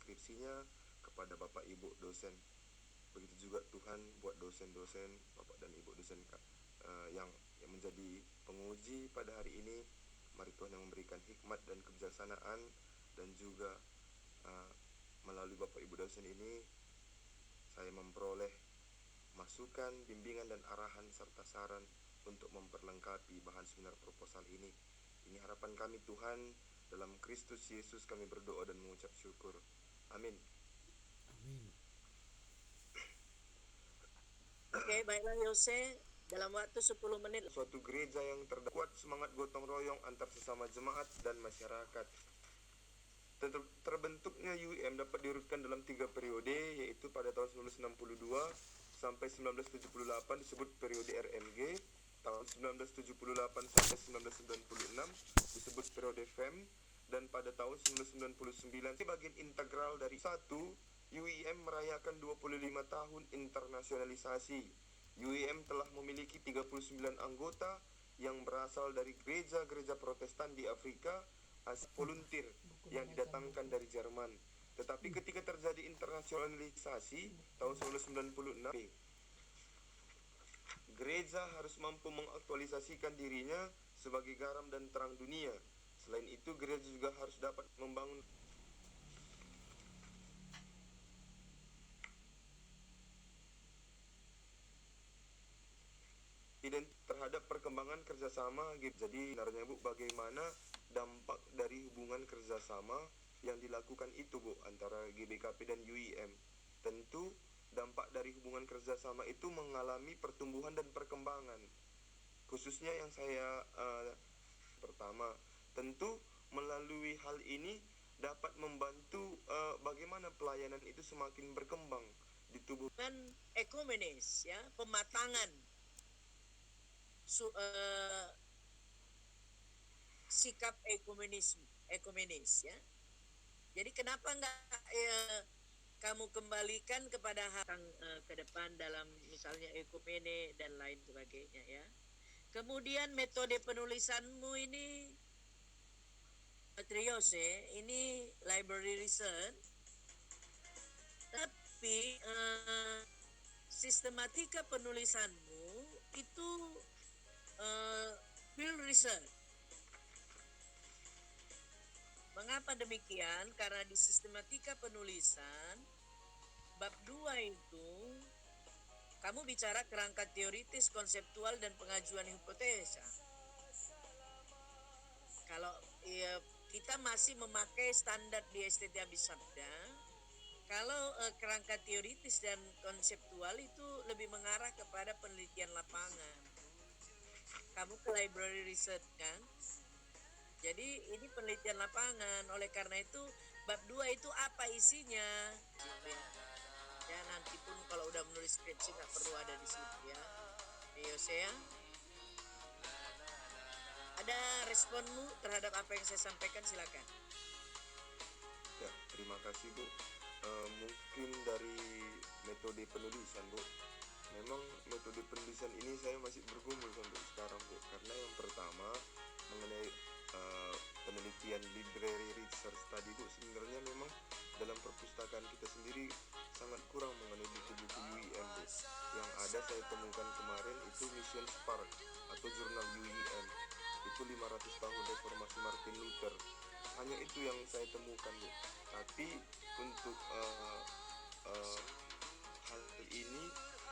skripsinya, kepada Bapak Ibu dosen. Begitu juga Tuhan buat dosen-dosen, Bapak dan Ibu dosen yang menjadi penguji pada hari ini. Mari Tuhan yang memberikan hikmat dan kebijaksanaan, dan juga melalui Bapak Ibu dosen ini saya memperoleh masukan, bimbingan dan arahan serta saran untuk memperlengkapi bahan seminar proposal ini. Ini harapan kami Tuhan, dalam Kristus Yesus kami berdoa dan mengucap syukur. Amin. Amin. Oke, baiklah Yose, dalam waktu 10 menit. Suatu gereja yang terkuat semangat gotong royong antar sesama jemaat dan masyarakat. Terbentuknya UIM dapat diurutkan dalam 3 periode, yaitu pada tahun 1962 sampai 1978 disebut periode RMG, tahun 1978 sampai 1996 disebut periode FEM, dan pada tahun 1999 bagian integral dari satu. UIM merayakan 25 tahun internasionalisasi. UIM telah memiliki 39 anggota yang berasal dari gereja-gereja Protestan di Afrika, volunteer yang didatangkan dari Jerman. Tetapi ketika terjadi internasionalisasi tahun 1996, gereja harus mampu mengaktualisasikan dirinya sebagai garam dan terang dunia. Selain itu, gereja juga harus dapat membangun terhadap perkembangan kerjasama. Jadi sebenarnya Bu, bagaimana dampak dari hubungan kerjasama yang dilakukan itu Bu antara GBKP dan UIM? Tentu dampak dari hubungan kerjasama itu mengalami pertumbuhan dan perkembangan. Khususnya yang saya pertama, tentu melalui hal ini dapat membantu bagaimana pelayanan itu semakin berkembang di tubuh. Ekumenis, ya, pematangan sikap ekumenis, ya. Jadi kenapa enggak kamu kembalikan kepada hal ke depan dalam misalnya ekumene dan lain sebagainya, ya. Kemudian metode penulisanmu ini Triose, ini library research, tapi sistematika penulisanmu itu field research. Mengapa demikian? Karena di sistematika penulisan bab 2 itu kamu bicara kerangka teoritis, konseptual, dan pengajuan hipotesa. Kalau kita masih memakai standar di STT Abisabda, kalau kerangka teoritis dan konseptual itu lebih mengarah kepada penelitian lapangan. Kamu ke library research kan? Jadi ini penelitian lapangan. Oleh karena itu bab 2 itu apa isinya? Ya, nanti pun kalau udah menulis skripsi nggak perlu ada di situ, ya. Yose, ya. Ada responmu terhadap apa yang saya sampaikan, silakan. Ya, terima kasih Bu. Mungkin dari metode penulisan Bu, memang metode penulisan ini saya masih bergumul sampai sekarang Bu, karena yang pertama mengenai penelitian library research tadi Bu, sebenarnya memang dalam perpustakaan kita sendiri sangat kurang mengenai buku-buku UIM Bu. Yang ada saya temukan kemarin itu Mission Spark atau jurnal UIM, itu 500 tahun reformasi Martin Luther. Hanya itu yang saya temukan Bu. Tapi untuk hal ini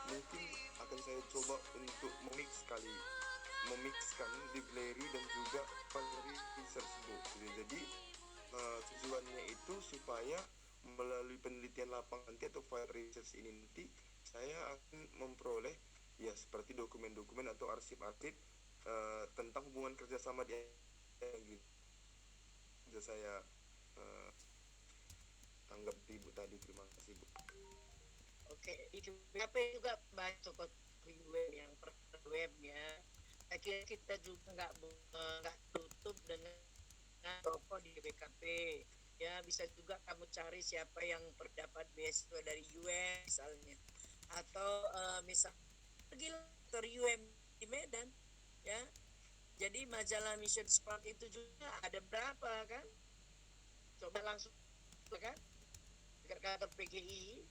mungkin akan saya coba untuk memixkan library dan juga research Bu. Jadi tujuannya itu supaya melalui penelitian lapangan nanti atau file research ini nanti saya akan memperoleh ya seperti dokumen-dokumen atau arsip-arsip tentang hubungan kerjasama di gitu. Saya tanggap Ibu tadi, terima kasih Bu. Oke, di GBKP juga banyak toko web yang per web, ya. Akhirnya kita juga nggak tutup dengan toko di GBKP. Ya, bisa juga kamu cari siapa yang terdapat beasiswa dari UN misalnya, atau misalnya UM di Medan, ya. Jadi majalah Mission Spark itu juga ada berapa kan? Coba langsung kan? kantor PGI,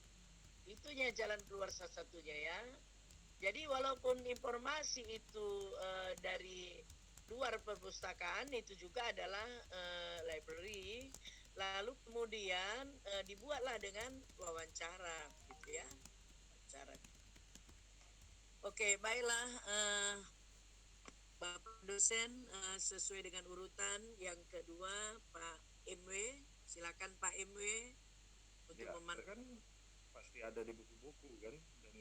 itunya jalan keluar salah satunya ya. Jadi walaupun informasi itu dari luar perpustakaan, itu juga adalah library, lalu kemudian dibuatlah dengan wawancara gitu ya, wawancara. Oke, baiklah Bapak dosen, sesuai dengan urutan yang kedua Pak MW, silakan Pak MW untuk Ya, kan pasti ada di buku-buku kan, dan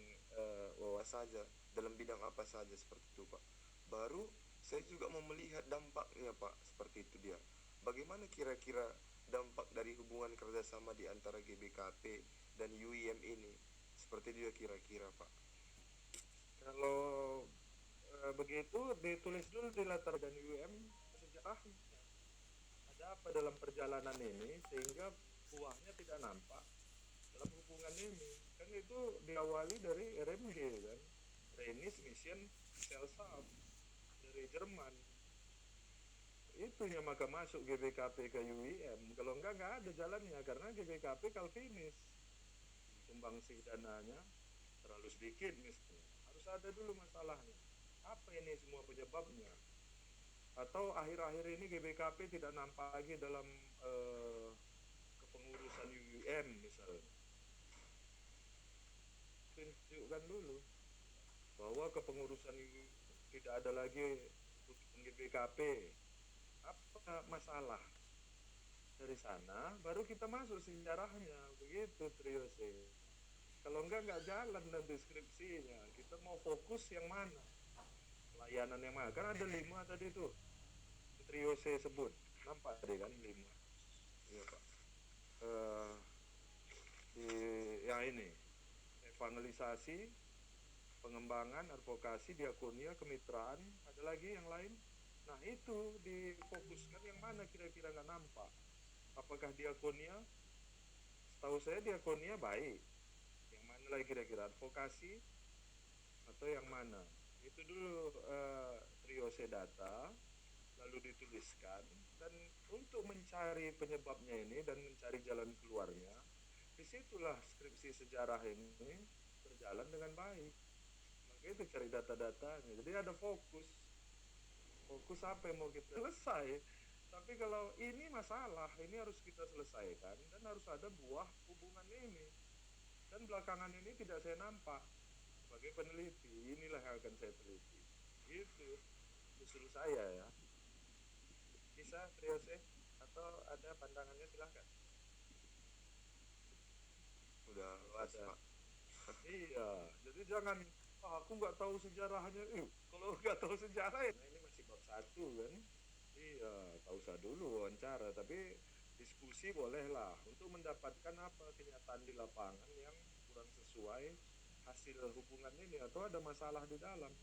wawas saja dalam bidang apa saja seperti itu Pak. Baru saya juga mau melihat dampaknya Pak, seperti itu dia. Bagaimana kira-kira dampak dari hubungan kerjasama di antara GBKP dan UIM ini? Seperti dia kira-kira Pak. Kalau begitu ditulis dulu di latar dan UM sejarahnya. Ada apa dalam perjalanan ini sehingga buahnya tidak nampak dalam hubungan ini. Kan itu diawali dari RMG kan. Rheinische Mission Gesellschaft dari Jerman. Itunya maka masuk GBKP ke UIM. Kalau enggak ada jalannya karena GBKP Calvinis. Sumbangsih dananya terlalu sedikit misalnya. Harus ada dulu masalahnya. Apa ini semua penyebabnya? Atau akhir-akhir ini GBKP tidak nampak lagi dalam kepengurusan UUM misalnya. Tunjukkan dulu bahwa kepengurusan UUM tidak ada lagi urusan GBKP. Apa masalah? Dari sana baru kita masuk sejarahnya, begitu Triose. Kalau enggak jalan nanti deskripsinya. Kita mau fokus yang mana? Pelayanan yang mana? Kan ada 5 tadi tuh. Triose sebut. Nampak deh kan 5. Iya Pak. Di yang ini. Evangelisasi, pengembangan, advokasi, diakonia, kemitraan. Ada lagi yang lain? Nah itu difokuskan yang mana kira-kira nggak nampak. Apakah diakonia? Setahu saya diakonia baik. Yang mana lagi kira-kira? Advokasi atau yang mana? Itu dulu triose data, lalu dituliskan, dan untuk mencari penyebabnya ini dan mencari jalan keluarnya, disitulah skripsi sejarah ini berjalan dengan baik. Maka itu cari data-datanya. Jadi ada fokus apa yang mau kita selesai. Tapi kalau ini masalah, ini harus kita selesaikan dan harus ada buah hubungan ini. Dan belakangan ini tidak saya nampak sebagai peneliti. Inilah yang akan saya teliti. Gitu usul saya ya. Bisa Triose atau ada pandangannya silahkan. Udah pas Pak. Iya, jadi jangan aku nggak tahu sejarahnya. Kalau nggak tahu sejarah ya, nah ini masih bab 1 kan. Iya, tak usah dulu wawancara, tapi diskusi bolehlah untuk mendapatkan apa kenyataan di lapangan yang kurang sesuai hasil hubungan ini atau ada masalah di dalam.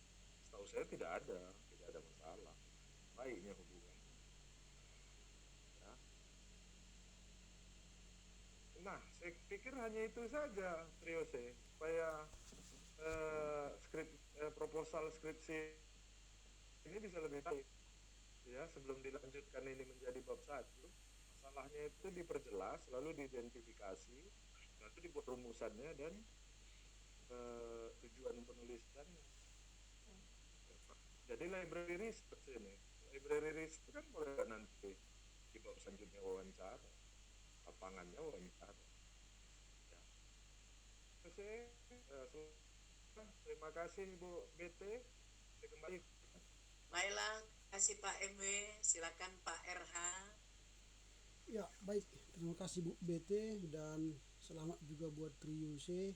Setahu saya tidak ada masalah. Baiknya hubungan. Ya. Nah, saya pikir hanya itu saja, Triose, supaya proposal skripsi ini bisa lebih baik. Ya, sebelum dilanjutkan ini menjadi bab 1, masalahnya itu diperjelas, lalu diidentifikasi, lalu dibuat rumusannya dan tujuan penulisannya. Jadi library research ini, library research kan boleh nanti di bab selanjutnya wawancara, lapangannya wawancara. Ya. Terima kasih Bu BT. Saya kembali. Baiklah, kasih Pak MW, silakan Pak RH. Ya, baik. Terima kasih Bu BT dan selamat juga buat Triuse.